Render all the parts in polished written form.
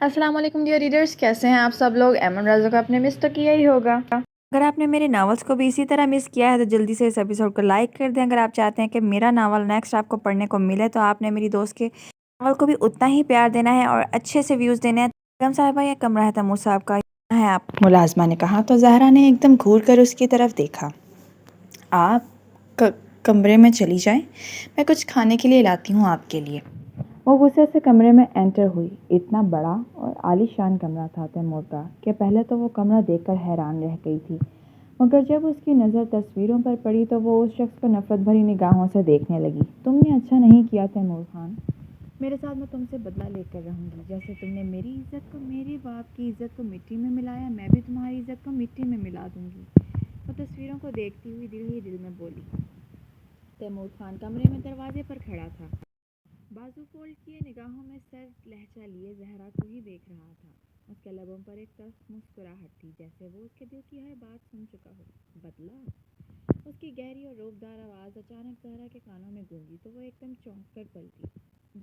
السلام علیکم dear readers, کیسے ہیں آپ سب لوگ؟ ایمن رازو کا آپ نے مس تو کیا ہی ہوگا۔ اگر آپ نے میرے ناولز کو بھی اسی طرح مس کیا ہے تو جلدی سے اس ایپیسوڈ کو لائک کر دیں۔ اگر آپ چاہتے ہیں کہ میرا ناول نیکسٹ آپ کو پڑھنے کو ملے تو آپ نے میری دوست کے ناول کو بھی اتنا ہی پیار دینا ہے اور اچھے سے ویوز دینے ہیں۔ بیگم صاحبہ یا کمرہ تیمور صاحب کا ہے آپ؟ ملازمہ نے کہا تو زہرا نے ایک دم گھور کر اس کی طرف دیکھا۔ آپ کمرے میں چلی جائیں، میں کچھ کھانے کے لیے لاتی ہوں آپ کے لیے۔ وہ غصے سے کمرے میں انٹر ہوئی۔ اتنا بڑا اور عالی شان کمرہ تھا تیمور کا کہ پہلے تو وہ کمرہ دیکھ کر حیران رہ گئی تھی، مگر جب اس کی نظر تصویروں پر پڑی تو وہ اس شخص کو نفرت بھری نگاہوں سے دیکھنے لگی۔ تم نے اچھا نہیں کیا تیمور خان، میرے ساتھ میں تم سے بدلہ لے کر رہوں گی۔ جیسے تم نے میری عزت کو، میرے باپ کی عزت کو مٹی میں ملایا، میں بھی تمہاری عزت کو مٹی میں ملا دوں گی۔ وہ تصویروں کو دیکھتی ہوئی دل ہی دل میں بولی۔ تیمور خان کمرے میں دروازے پر کھڑا تھا، بازو فولڈ کیے، نگاہوں میں سرد لہجہ لیے زہرا کو ہی دیکھ رہا تھا۔ اس کے لبوں پر ایک تلخ مسکراہٹ تھی، جیسے وہ اس کے دل کی ہر بات سن چکا ہو۔ بدلہ؟ اس کی گہری اور روبدار آواز اچانک زہرا کے کانوں میں گونجی تو وہ ایک دم چونک کر پلٹی۔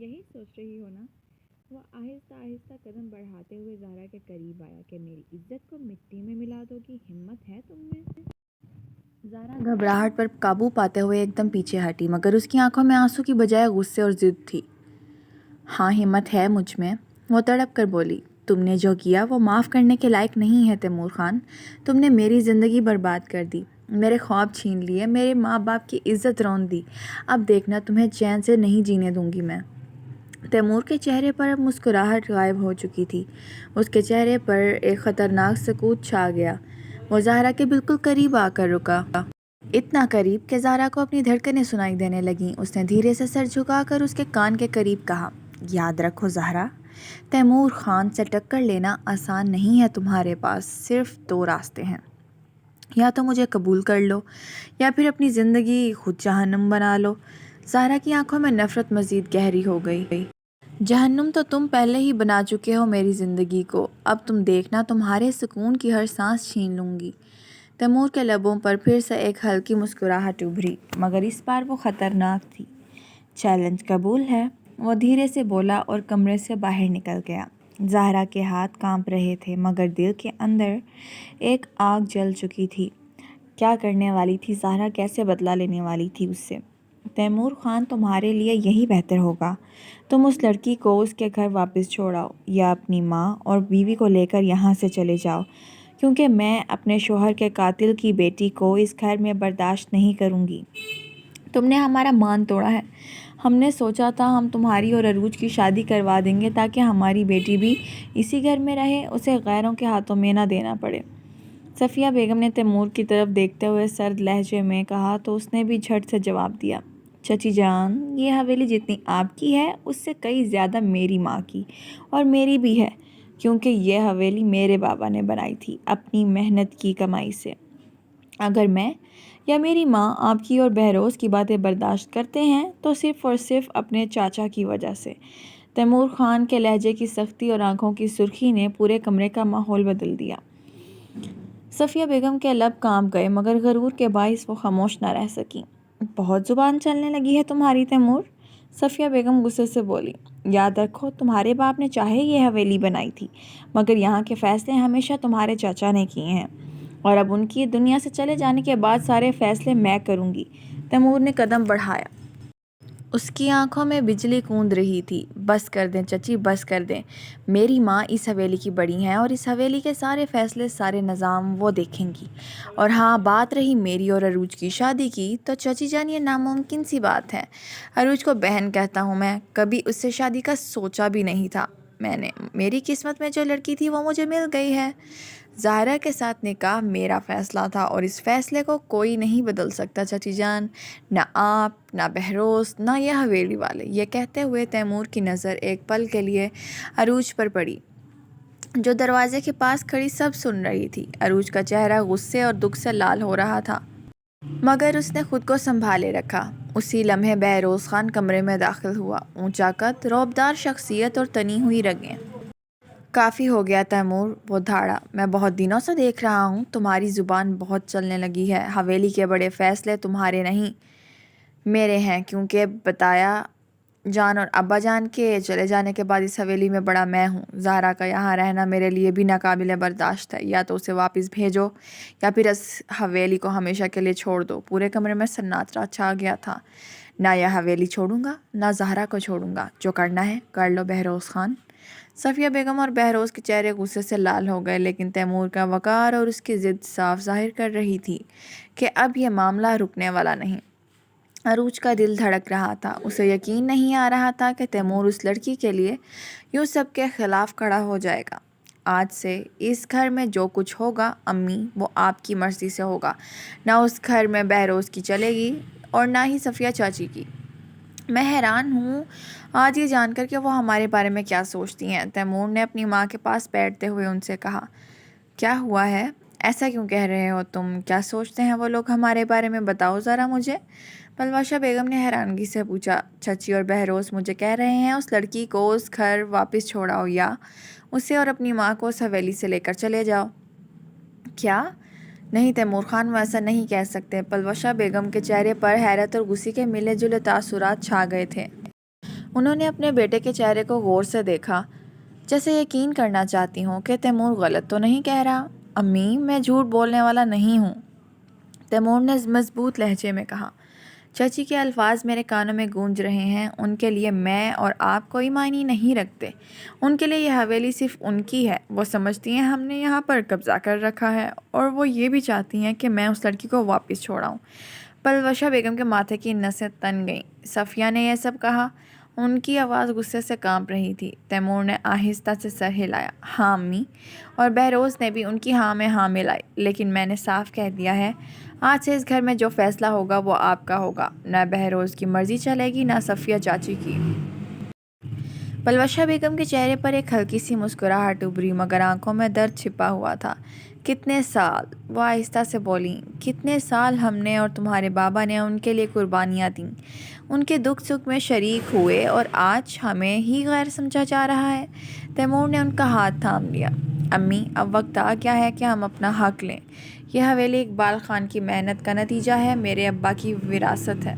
یہی سوچ رہی ہو نا؟ وہ آہستہ آہستہ قدم بڑھاتے ہوئے زہرا کے قریب آیا کہ میری عزت کو مٹی میں ملا دو گی، ہمت ہے تم میں؟ زہرا گھبراہٹ پر قابو پاتے ہوئے ایک دم پیچھے ہٹی، مگر اس کی آنکھوں میں آنسو کی بجائے غصے اور ضد تھی۔ ہاں ہمت ہے مجھ میں، وہ تڑپ کر بولی۔ تم نے جو کیا وہ معاف کرنے کے لائق نہیں ہے تیمور خان۔ تم نے میری زندگی برباد کر دی، میرے خواب چھین لیے، میرے ماں باپ کی عزت رون دی۔ اب دیکھنا تمہیں چین سے نہیں جینے دوں گی میں۔ تیمور کے چہرے پر اب مسکراہٹ غائب ہو چکی تھی، اس کے چہرے پر ایک خطرناک سکوت چھا گیا۔ وہ زہرا کے بالکل قریب آ کر رکا، اتنا قریب کہ زہرا کو اپنی دھڑکنیں سنائی دینے لگیں۔ اس نے دھیرے سے سر جھکا کر اس کے کان کے قریب کہا، یاد رکھو زہرا، تیمور خان سے ٹکر لینا آسان نہیں ہے تمہارے پاس صرف دو راستے ہیں، یا تو مجھے قبول کر لو یا پھر اپنی زندگی خود جہنم بنا لو۔ زہرا کی آنکھوں میں نفرت مزید گہری ہو گئی۔ جہنم تو تم پہلے ہی بنا چکے ہو میری زندگی کو، اب تم دیکھنا تمہارے سکون کی ہر سانس چھین لوں گی۔ تیمور کے لبوں پر پھر سے ایک ہلکی مسکراہٹ ابھری، مگر اس بار وہ خطرناک تھی۔ چیلنج قبول ہے، وہ دھیرے سے بولا اور کمرے سے باہر نکل گیا۔ زہرا کے ہاتھ کانپ رہے تھے، مگر دل کے اندر ایک آگ جل چکی تھی۔ کیا کرنے والی تھی زہرا؟ کیسے بدلہ لینے والی تھی اس سے؟ تیمور خان تمہارے لیے یہی بہتر ہوگا، تم اس لڑکی کو اس کے گھر واپس چھوڑ آؤ یا اپنی ماں اور بیوی کو لے کر یہاں سے چلے جاؤ، کیونکہ میں اپنے شوہر کے قاتل کی بیٹی کو اس گھر میں برداشت نہیں کروں گی۔ تم نے ہمارا مان توڑا ہے، ہم نے سوچا تھا ہم تمہاری اور عروج کی شادی کروا دیں گے تاکہ ہماری بیٹی بھی اسی گھر میں رہے، اسے غیروں کے ہاتھوں میں نہ دینا پڑے۔ صفیہ بیگم نے تیمور کی طرف دیکھتے ہوئے سرد لہجے میں کہا تو اس نے بھی جھٹ سے جواب دیا، چچی جان، یہ حویلی جتنی آپ کی ہے اس سے کئی زیادہ میری ماں کی اور میری بھی ہے، کیونکہ یہ حویلی میرے بابا نے بنائی تھی اپنی محنت کی کمائی سے۔ اگر میں یا میری ماں آپ کی اور بہروز کی باتیں برداشت کرتے ہیں تو صرف اور صرف اپنے چاچا کی وجہ سے۔ تیمور خان کے لہجے کی سختی اور آنکھوں کی سرخی نے پورے کمرے کا ماحول بدل دیا۔ صفیہ بیگم کے لب کانپ گئے، مگر غرور کے باعث وہ خاموش نہ رہ سکیں۔ بہت زبان چلنے لگی ہے تمہاری تیمور، صفیہ بیگم غصے سے بولی۔ یاد رکھو تمہارے باپ نے چاہے یہ حویلی بنائی تھی، مگر یہاں کے فیصلے ہمیشہ تمہارے چاچا نے کیے ہیں، اور اب ان کی دنیا سے چلے جانے کے بعد سارے فیصلے میں کروں گی۔ تیمور نے قدم بڑھایا، اس کی آنکھوں میں بجلی کوند رہی تھی۔ بس کر دیں چچی، بس کر دیں، میری ماں اس حویلی کی بڑی ہیں اور اس حویلی کے سارے فیصلے، سارے نظام وہ دیکھیں گی۔ اور ہاں، بات رہی میری اور عروج کی شادی کی تو چچی جان یہ ناممکن سی بات ہے۔ عروج کو بہن کہتا ہوں میں، کبھی اس سے شادی کا سوچا بھی نہیں تھا میں نے، میری قسمت میں جو لڑکی تھی وہ مجھے مل گئی ہے۔ زہرا کے ساتھ نکاح میرا فیصلہ تھا اور اس فیصلے کو کوئی نہیں بدل سکتا چچی جان، نہ آپ، نہ بہروز، نہ یہ حویلی والے۔ یہ کہتے ہوئے تیمور کی نظر ایک پل کے لیے عروج پر پڑی، جو دروازے کے پاس کھڑی سب سن رہی تھی۔ عروج کا چہرہ غصے اور دکھ سے لال ہو رہا تھا، مگر اس نے خود کو سنبھالے رکھا۔ اسی لمحے بہروز خان کمرے میں داخل ہوا، اونچا قد، رعبدار شخصیت اور تنی ہوئی رگیں۔ کافی ہو گیا تیمور، وہ دھاڑا، میں بہت دنوں سے دیکھ رہا ہوں تمہاری زبان بہت چلنے لگی ہے۔ حویلی کے بڑے فیصلے تمہارے نہیں میرے ہیں، کیونکہ بتایا جان اور ابا جان کے چلے جانے کے بعد اس حویلی میں بڑا میں ہوں۔ زہرا کا یہاں رہنا میرے لیے بھی ناقابل برداشت ہے۔ یا تو اسے واپس بھیجو یا پھر اس حویلی کو ہمیشہ کے لیے چھوڑ دو۔ پورے کمرے میں سناٹا چھا گیا تھا۔ نہ یہ حویلی چھوڑوں گا نہ زہرا کو چھوڑوں گا۔ جو کرنا ہے کر لو بہروز خان۔ صفیہ بیگم اور بہروز کے چہرے غصے سے لال ہو گئے، لیکن تیمور کا وقار اور اس کی ضد صاف ظاہر کر رہی تھی کہ اب یہ معاملہ رکنے والا نہیں۔ عروج کا دل دھڑک رہا تھا۔ اسے یقین نہیں آ رہا تھا کہ تیمور اس لڑکی کے لیے یوں سب کے خلاف کھڑا ہو جائے گا۔ آج سے اس گھر میں جو کچھ ہوگا امی وہ آپ کی مرضی سے ہوگا۔ نہ اس گھر میں بہروز کی چلے گی اور نہ ہی صفیہ چاچی کی۔ میں حیران ہوں آج یہ جان کر کہ وہ ہمارے بارے میں کیا سوچتی ہیں۔ تیمور نے اپنی ماں کے پاس بیٹھتے ہوئے ان سے کہا، کیا ہوا ہے؟ ایسا کیوں کہہ رہے ہو تم؟ کیا سوچتے ہیں وہ لوگ ہمارے بارے میں؟ بتاؤ ذرا مجھے۔ پلوشہ بیگم نے حیرانگی سے پوچھا، چچی اور بہروز مجھے کہہ رہے ہیں اس لڑکی کو اس گھر واپس چھوڑاؤ یا اسے اور اپنی ماں کو اس حویلی سے لے کر چلے جاؤ۔ کیا؟ نہیں تیمور خان، وہ ایسا نہیں کہہ سکتے۔ پلوشہ بیگم کے چہرے پر حیرت اور غصے کے ملے جلے تاثرات چھا گئے تھے۔ انہوں نے اپنے بیٹے کے چہرے کو غور سے دیکھا، جیسے یقین کرنا چاہتی ہوں کہ تیمور غلط تو نہیں کہہ رہا۔ امی میں جھوٹ بولنے والا نہیں ہوں، تیمور نے مضبوط لہجے میں کہا۔ چچی کے الفاظ میرے کانوں میں گونج رہے ہیں۔ ان کے لیے میں اور آپ کوئی معنی نہیں رکھتے۔ ان کے لیے یہ حویلی صرف ان کی ہے۔ وہ سمجھتی ہیں ہم نے یہاں پر قبضہ کر رکھا ہے اور وہ یہ بھی چاہتی ہیں کہ میں اس لڑکی کو واپس چھوڑاؤں۔ پلوشہ بیگم کے ماتھے کی نسیں تن گئیں۔ صفیہ نے یہ سب کہا؟ ان کی آواز غصے سے کانپ رہی تھی۔ تیمور نے آہستہ سے سر ہلایا۔ ہاں امی، اور بہروز نے بھی ان کی ہاں میں ہاں ملائی، لیکن میں نے صاف کہہ دیا ہے آج سے اس گھر میں جو فیصلہ ہوگا وہ آپ کا ہوگا۔ نہ بہروز کی مرضی چلے گی نہ صفیہ چاچی کی۔ پلوشہ بیگم کے چہرے پر ایک ہلکی سی مسکراہٹ ابھری، مگر آنکھوں میں درد چھپا ہوا تھا۔ کتنے سال، وہ آہستہ سے بولیں، کتنے سال ہم نے اور تمہارے بابا نے ان کے لیے قربانیاں دیں، ان کے دکھ سکھ میں شریک ہوئے، اور آج ہمیں ہی غیر سمجھا جا رہا ہے۔ تیمور نے ان کا ہاتھ تھام لیا۔ امی اب وقت آ گیا ہے کہ ہم اپنا حق لیں۔ یہ حویلی اقبال خان کی محنت کا نتیجہ ہے، میرے ابا کی وراثت ہے۔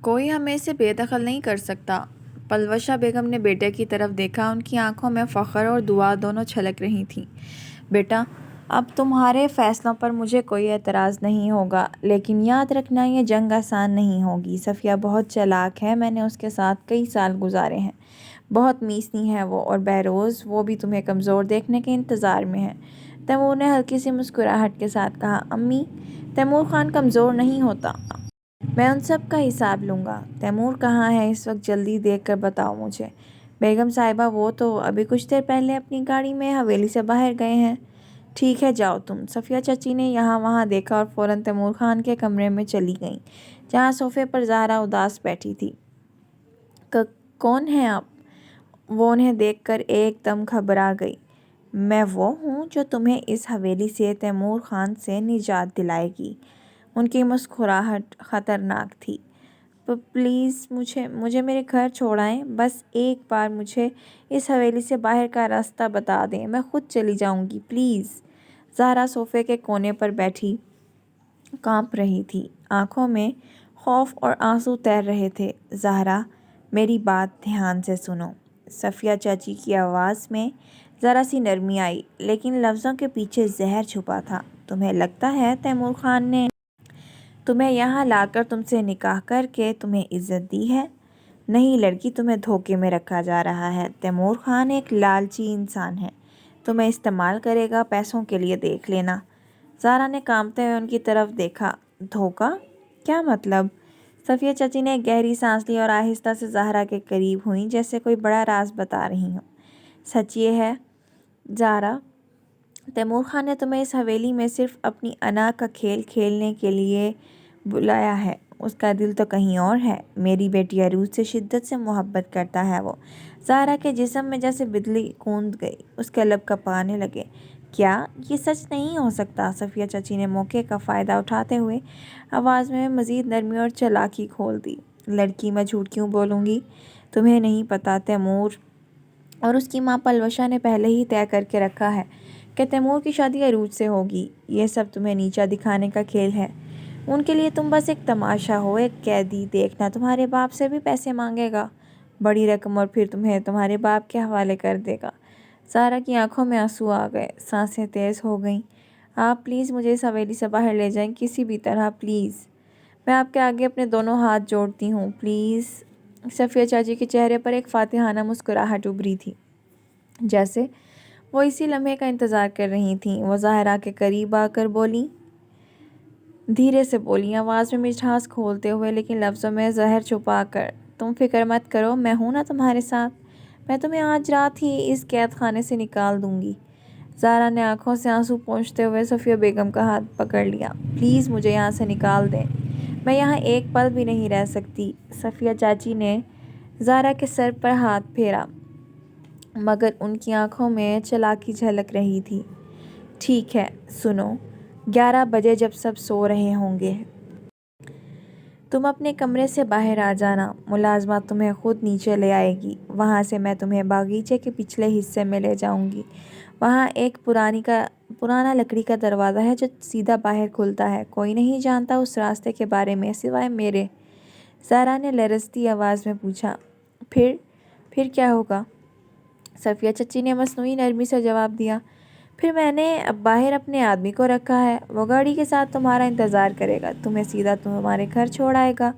کوئی ہمیں اسے بے دخل نہیں کر سکتا۔ پلوشہ بیگم نے بیٹے کی طرف دیکھا۔ ان کی آنکھوں میں فخر اور دعا دونوں چھلک رہی تھیں۔ بیٹا، اب تمہارے فیصلوں پر مجھے کوئی اعتراض نہیں ہوگا، لیکن یاد رکھنا یہ جنگ آسان نہیں ہوگی۔ صفیہ بہت چالاک ہے، میں نے اس کے ساتھ کئی سال گزارے ہیں۔ بہت میسنی ہے وہ، اور بہروز، وہ بھی تمہیں کمزور دیکھنے کے انتظار میں ہے۔ تیمور نے ہلکی سی مسکراہٹ کے ساتھ کہا۔ امی، تیمور خان کمزور نہیں ہوتا۔ میں ان سب کا حساب لوں گا۔ تیمور کہاں ہے اس وقت؟ جلدی دیکھ کر بتاؤ مجھے۔ بیگم صاحبہ، وہ تو ابھی کچھ دیر پہلے اپنی گاڑی میں حویلی سے باہر گئے ہیں۔ ٹھیک ہے، جاؤ تم۔ صفیہ چچی نے یہاں وہاں دیکھا اور فوراً تیمور خان کے کمرے میں چلی گئیں، جہاں صوفے پر زہرا اداس بیٹھی تھی۔ کون ہیں آپ؟ وہ انہیں دیکھ کر ایک دم گھبرا گئی۔ میں وہ ہوں جو تمہیں اس حویلی سے تیمور خان سے نجات دلائے گی۔ ان کی مسکراہٹ خطرناک تھی۔ پلیز مجھے میرے گھر چھوڑائیں، بس ایک بار مجھے اس حویلی سے باہر کا راستہ بتا دیں، میں خود چلی جاؤں گی، پلیز۔ زہرا صوفے کے کونے پر بیٹھی کانپ رہی تھی، آنکھوں میں خوف اور آنسو تیر رہے تھے۔ زہرا، میری بات دھیان سے سنو۔ صفیہ چاچی کی آواز میں ذرا سی نرمی آئی، لیکن لفظوں کے پیچھے زہر چھپا تھا۔ تمہیں لگتا ہے تیمور خان نے تمہیں یہاں لا کر تم سے نکاح کر کے تمہیں عزت دی ہے؟ نہیں لڑکی، تمہیں دھوکے میں رکھا جا رہا ہے۔ تیمور خان ایک لالچی انسان ہے، تمہیں استعمال کرے گا پیسوں کے لیے، دیکھ لینا۔ زہرا نے کانپتے ہوئے ان کی طرف دیکھا۔ دھوکہ؟ کیا مطلب؟ صفیہ چچی نے ایک گہری سانس لی اور آہستہ سے زہرا کے قریب ہوئیں، جیسے کوئی بڑا راز بتا رہی ہوں۔ سچ یہ ہے زہرا، تیمور خان نے تمہیں اس حویلی میں صرف اپنی انا کا کھیل کھیلنے کے لیے بلایا ہے۔ اس کا دل تو کہیں اور ہے۔ میری بیٹی عروج سے شدت سے محبت کرتا ہے وہ۔ زہرا کے جسم میں جیسے بجلی کوند گئی، اس کے لب کپانے لگے۔ کیا یہ سچ نہیں ہو سکتا؟ صفیہ چچی نے موقع کا فائدہ اٹھاتے ہوئے آواز میں مزید نرمی اور چالاکی کھول دی۔ لڑکی، میں جھوٹ کیوں بولوں گی؟ تمہیں نہیں پتا، تیمور اور اس کی ماں پلوشہ نے پہلے ہی طے کر کے رکھا ہے کہ تیمور کی شادی عروج سے ہوگی۔ یہ سب تمہیں نیچا دکھانے کا کھیل ہے۔ ان کے لیے تم بس ایک تماشا ہو، ایک قیدی۔ دیکھنا تمہارے باپ سے بھی پیسے مانگے گا۔ بڑی رقم اور پھر تمہیں تمہارے باپ کے حوالے کر دے گا۔ زہرا کی آنکھوں میں آنسو آ گئے، سانسیں تیز ہو گئیں۔ آپ پلیز مجھے اس حویلی سے باہر لے جائیں، کسی بھی طرح پلیز۔ میں آپ کے آگے اپنے دونوں ہاتھ جوڑتی ہوں، پلیز۔ صفیہ چاچی کے چہرے پر ایک فاتحانہ مسکراہٹ ابھری تھی، جیسے وہ اسی لمحے کا انتظار کر رہی تھیں۔ وہ زہرا کے قریب آ کر بولیں، دھیرے سے بولیں، آواز میں مٹھاس کھولتے ہوئے لیکن لفظوں میں زہر چھپا کر، تم فکر مت کرو، میں ہوں نا تمہارے ساتھ، میں تمہیں آج رات ہی اس قید خانے سے نکال دوں گی۔ زہرا نے آنکھوں سے آنسو پونچھتے ہوئے صفیہ بیگم کا ہاتھ پکڑ لیا۔ پلیز مجھے یہاں سے نکال دیں، میں یہاں ایک پل بھی نہیں رہ سکتی۔ صفیہ چاچی نے زہرا کے سر پر ہاتھ پھیرا، مگر ان کی آنکھوں میں چلاکی جھلک رہی تھی۔ ٹھیک ہے، سنو، 11 بجے جب سب سو رہے ہوں گے، تم اپنے کمرے سے باہر آ جانا، ملازمہ تمہیں خود نیچے لے آئے گی، وہاں سے میں تمہیں باغیچے کے پچھلے حصے میں لے جاؤں گی، وہاں ایک پرانا لکڑی کا دروازہ ہے جو سیدھا باہر کھلتا ہے، کوئی نہیں جانتا اس راستے کے بارے میں سوائے میرے۔ زہرا نے لرزتی آواز میں پوچھا، پھر کیا ہوگا؟ صفیہ چچی نے مصنوعی نرمی سے جواب دیا، پھر میں نے باہر اپنے آدمی کو رکھا ہے، وہ گاڑی کے ساتھ تمہارا انتظار کرے گا، تمہیں سیدھا تمہارے گھر چھوڑ آئے گا،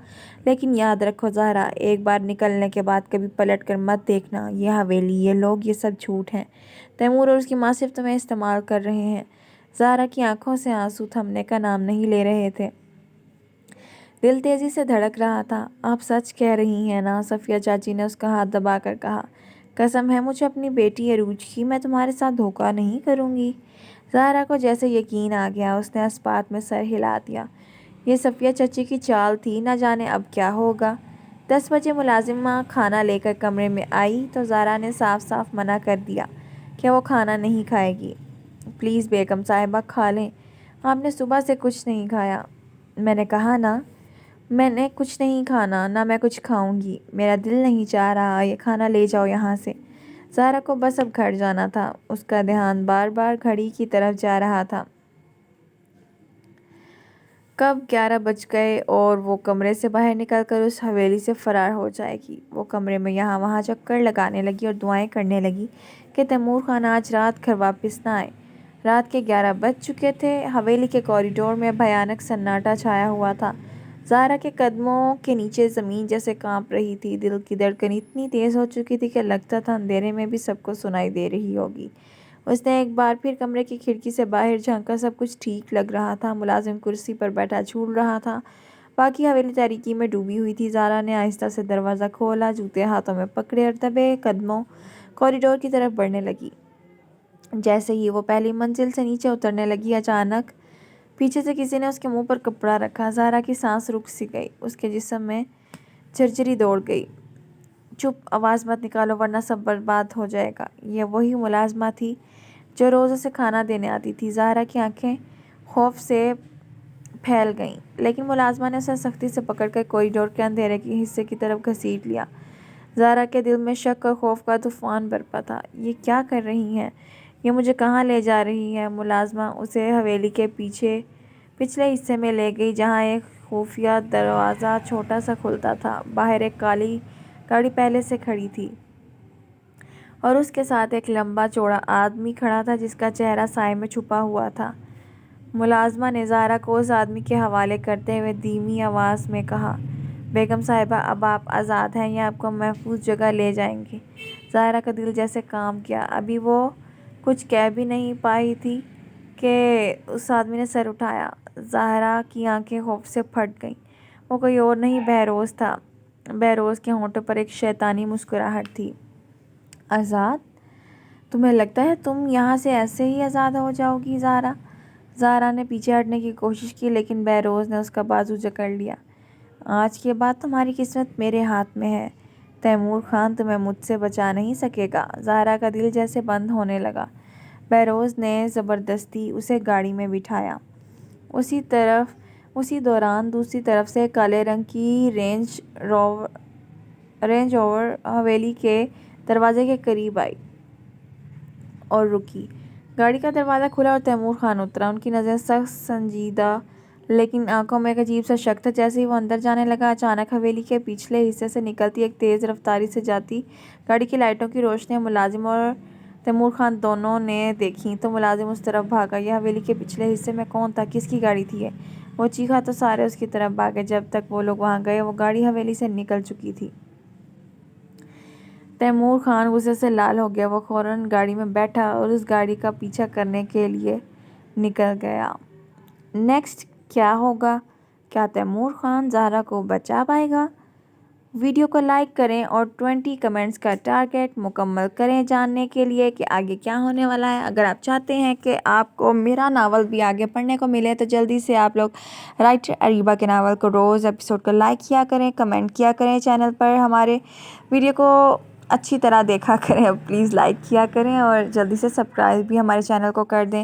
لیکن یاد رکھو زہرا، ایک بار نکلنے کے بعد کبھی پلٹ کر مت دیکھنا، یہ حویلی، یہ لوگ، یہ سب جھوٹ ہیں، تیمور اور اس کی ماں صرف تمہیں استعمال کر رہے ہیں۔ زہرا کی آنکھوں سے آنسو تھمنے کا نام نہیں لے رہے تھے، دل تیزی سے دھڑک رہا تھا۔ آپ سچ کہہ رہی ہیں نا؟ صفیہ چاچی نے اس کا ہاتھ دبا کر کہا، قسم ہے مجھے اپنی بیٹی عروج کی، میں تمہارے ساتھ دھوکہ نہیں کروں گی۔ زہرا کو جیسے یقین آ گیا، اس نے اسپات میں سر ہلا دیا۔ یہ صفیہ چچی کی چال تھی، نہ جانے اب کیا ہوگا۔ 10 بجے ملازمہ کھانا لے کر کمرے میں آئی تو زہرا نے صاف صاف منع کر دیا کہ وہ کھانا نہیں کھائے گی۔ پلیز بیگم صاحبہ، کھا لیں، آپ نے صبح سے کچھ نہیں کھایا۔ میں نے کہا نا، میں نے کچھ نہیں کھانا، نہ میں کچھ کھاؤں گی، میرا دل نہیں چاہ رہا، یہ کھانا لے جاؤ یہاں سے۔ زہرا کو بس اب گھر جانا تھا، اس کا دھیان بار بار گھڑی کی طرف جا رہا تھا، کب 11 بج گئے اور وہ کمرے سے باہر نکل کر اس حویلی سے فرار ہو جائے گی۔ وہ کمرے میں یہاں وہاں چکر لگانے لگی اور دعائیں کرنے لگی کہ تیمور خان آج رات گھر واپس نہ آئے۔ رات کے 11 بج چکے تھے، حویلی کے کوریڈور میں بھیانک سناٹا چھایا ہوا تھا، زہرا کے قدموں کے نیچے زمین جیسے کانپ رہی تھی، دل کی دھڑکن اتنی تیز ہو چکی تھی کہ لگتا تھا اندھیرے میں بھی سب کو سنائی دے رہی ہوگی۔ اس نے ایک بار پھر کمرے کی کھڑکی سے باہر جھانکا، سب کچھ ٹھیک لگ رہا تھا، ملازم کرسی پر بیٹھا جھول رہا تھا، باقی حویلی تاریکی میں ڈوبی ہوئی تھی۔ زہرا نے آہستہ سے دروازہ کھولا، جوتے ہاتھوں میں پکڑے اور دبے قدموں کوریڈور کی طرف بڑھنے لگی۔ جیسے ہی وہ پہلی منزل سے نیچے اترنے لگی، اچانک پیچھے سے کسی نے اس کے منہ پر کپڑا رکھا۔ زہرا کی سانس رک سی گئی، اس کے جسم میں جھرجھری دوڑ گئی۔ چپ، آواز مت نکالو ورنہ سب برباد ہو جائے گا۔ یہ وہی ملازمہ تھی جو روز اسے کھانا دینے آتی تھی۔ زہرا کی آنکھیں خوف سے پھیل گئیں، لیکن ملازمہ نے اسے سختی سے پکڑ کر کوریڈور کے اندھیرے کے حصے کی طرف گھسیٹ لیا۔ زہرا کے دل میں شک اور خوف کا طوفان برپا تھا۔ یہ کیا کر رہی ہیں؟ یہ مجھے کہاں لے جا رہی ہے؟ ملازمہ اسے حویلی کے پچھلے حصے میں لے گئی، جہاں ایک خفیہ دروازہ چھوٹا سا کھلتا تھا۔ باہر ایک کالی گاڑی پہلے سے کھڑی تھی اور اس کے ساتھ ایک لمبا چوڑا آدمی کھڑا تھا جس کا چہرہ سائے میں چھپا ہوا تھا۔ ملازمہ نے زہرا کو اس آدمی کے حوالے کرتے ہوئے دھیمی آواز میں کہا، بیگم صاحبہ، اب آپ آزاد ہیں، یہ آپ کو محفوظ جگہ لے جائیں گے۔ زہرا کا دل جیسے کانپ گیا، ابھی وہ کچھ کہہ بھی نہیں پائی تھی کہ اس آدمی نے سر اٹھایا۔ زہرا کی آنکھیں خوف سے پھٹ گئیں۔ وہ کوئی اور نہیں، بہروز تھا۔ بہروز کے ہونٹوں پر ایک شیطانی مسکراہٹ تھی۔ آزاد؟ تمہیں لگتا ہے تم یہاں سے ایسے ہی آزاد ہو جاؤ گی زہرا؟ زہرا نے پیچھے ہٹنے کی کوشش کی، لیکن بہروز نے اس کا بازو جکڑ لیا۔ آج کے بعد تمہاری قسمت میرے ہاتھ میں ہے، تیمور خان تمہیں مجھ سے بچا نہیں سکے گا۔ زہرا کا دل جیسے بند ہونے لگا۔ بہروز نے زبردستی اسے گاڑی میں بٹھایا۔ اسی دوران دوسری طرف سے کالے رنگ کی رینج روور حویلی کے دروازے کے قریب آئی اور رکی۔ گاڑی کا دروازہ کھلا اور تیمور خان اترا۔ ان کی نظریں سخت سنجیدہ لیکن آنکھوں میں ایک عجیب سا شک تھا۔ جیسے ہی وہ اندر جانے لگا، اچانک حویلی کے پچھلے حصے سے نکلتی ایک تیز رفتاری سے جاتی گاڑی کی لائٹوں کی روشنیاں ملازم اور تیمور خان دونوں نے دیکھیں تو ملازم اس طرف بھاگا۔ یہ حویلی کے پچھلے حصے میں کون تھا؟ کس کی گاڑی تھی یہ؟ وہ چیخا تو سارے اس کی طرف بھاگے۔ جب تک وہ لوگ وہاں گئے، وہ گاڑی حویلی سے نکل چکی تھی۔ تیمور خان غصے سے لال ہو گیا۔ وہ فوراً گاڑی میں بیٹھا اور اس گاڑی کا پیچھا کرنے کے لیے نکل گیا۔ نیکسٹ کیا ہوگا؟ کیا تیمور خان زہرا کو بچا پائے گا؟ ویڈیو کو لائک کریں اور 20 کمنٹس کا ٹارگٹ مکمل کریں جاننے کے لیے کہ آگے کیا ہونے والا ہے۔ اگر آپ چاہتے ہیں کہ آپ کو میرا ناول بھی آگے پڑھنے کو ملے تو جلدی سے آپ لوگ رائٹر اریبہ کے ناول کو روز ایپیسوڈ کو لائک کیا کریں، کمنٹ کیا کریں، چینل پر ہمارے ویڈیو کو اچھی طرح دیکھا کریں، پلیز لائک کیا کریں اور جلدی سے سبسکرائب بھی ہمارے چینل کو کر دیں۔